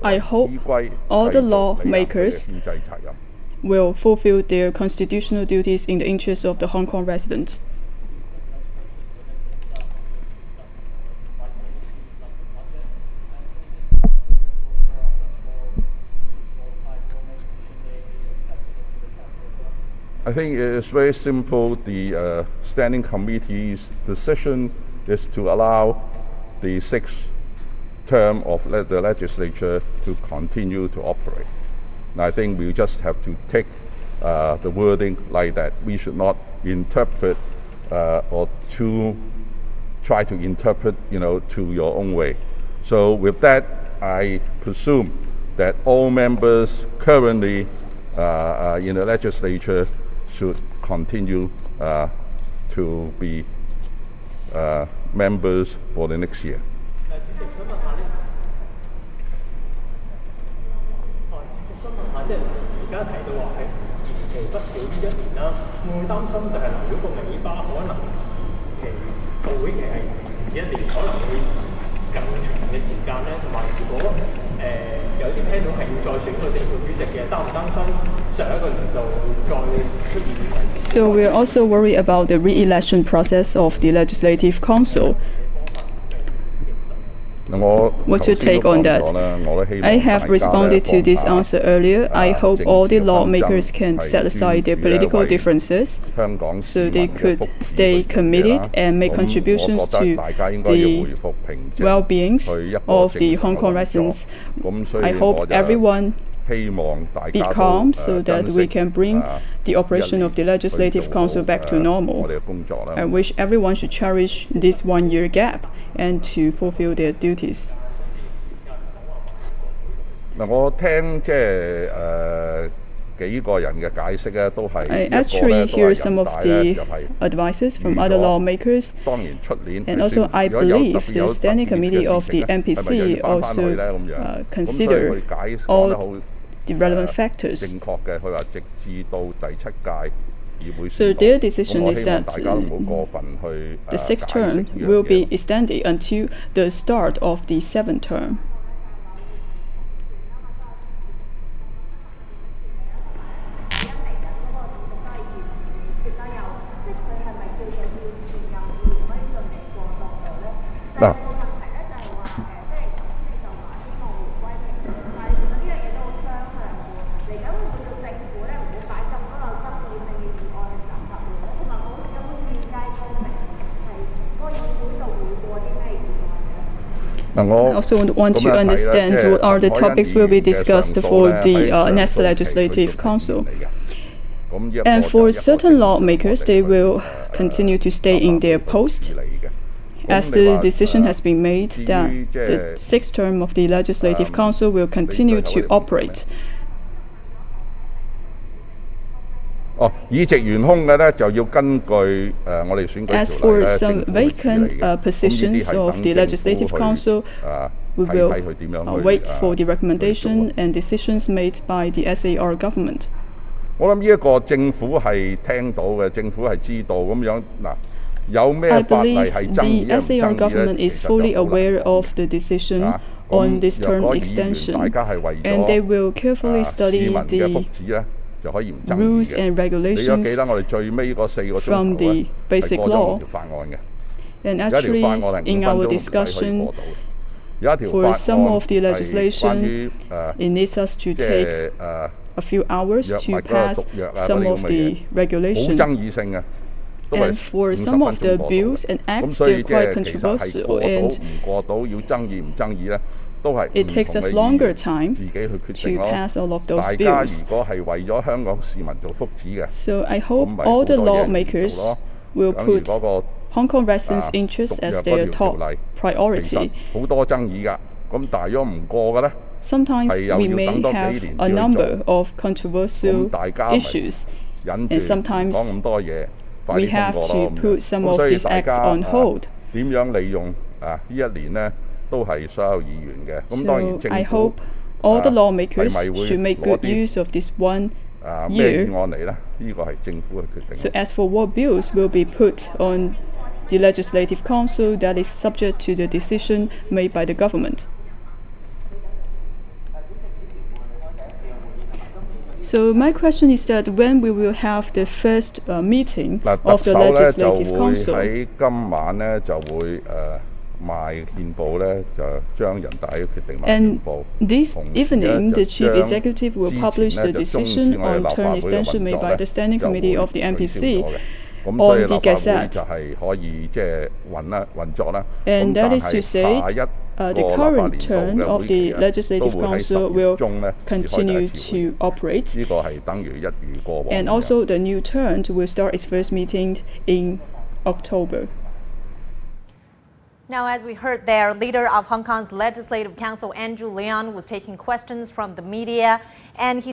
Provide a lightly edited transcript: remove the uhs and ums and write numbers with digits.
I hope all the lawmakers will fulfill their constitutional duties in the interest of the Hong Kong residents. I think it is very simple. The Standing Committee's decision is to allow the sixth term of the legislature to continue to operate. And I think we just have to take the wording like that. We should not interpret or try to interpret, to your own way. So with that, I presume that all members currently in the legislature should continue to be members for the next year. So we're also worried about the re-election process of the Legislative Council. What's your take on that? I have responded to this answer earlier. I hope all the lawmakers can set aside their political differences so they could stay committed and make contributions to the well-being of the Hong Kong residents. I hope everyone be calm so that we can bring the operation of the Legislative Council back to normal. I wish everyone should cherish this one-year gap and to fulfill their duties. I actually hear some of the advices from other lawmakers, and also I believe the Standing Committee of the NPC also consider all the relevant factors. So their decision is that the sixth term will be extended until the start of the seventh term. Now, I also want to understand what are the topics will be discussed for the next Legislative Council. And for certain lawmakers, they will continue to stay in their post, as the decision has been made that the sixth term of the Legislative Council will continue to operate. As for some vacant positions of the Legislative Council, we will wait for the recommendation and decisions made by the SAR government. I believe the SAR government is fully aware of the decision on this term extension, and they will carefully study the rules and regulations from the basic law. And actually, in our discussion, for some of the legislation, it needs us to take a few hours to pass some of the regulations. And for some of the bills and acts, they're quite controversial, and it takes us longer time to pass all of those bills. So I hope all the lawmakers will put Hong Kong residents' interests as their top priority. Sometimes we may have a number of controversial issues, and sometimes we have to put some of these acts on hold. So I hope all the lawmakers should make good use of this 1 year. So as for what bills will be put on the Legislative Council, that is subject to the decision made by the government. So my question is that when we will have the first meeting 嗱， of 特 the 首咧就 Legislative 會 Council? 喺今晚咧就會賣憲報咧，就將人大嘅決定賣憲 And 報。 this 同時咧 evening, 就 the chief 將 executive will 之 publish 前 the 咧就中止 decision 我哋 on 立法 term 會嘅 extension 運 made 作 by 咧 the Standing 就 Committee 會 of the 取消 MPC 咗嘅。咁所以 on 立 the 法會 Gazette. 就係可以即係運作啦。 And 咁 that 但 is to 係 say, 下一 the 個立法 current 年 term 度嘅 of 會 the 期咧，都 Legislative 會喺 Council 10 月 will 中咧至開第 continue 一次會。 to operate. 呢個係等於一如過往咁 And 樣。 also, the new term will start its first meeting in October. Now, as we heard there, leader of Hong Kong's Legislative Council, Andrew Leung, was taking questions from the media, and he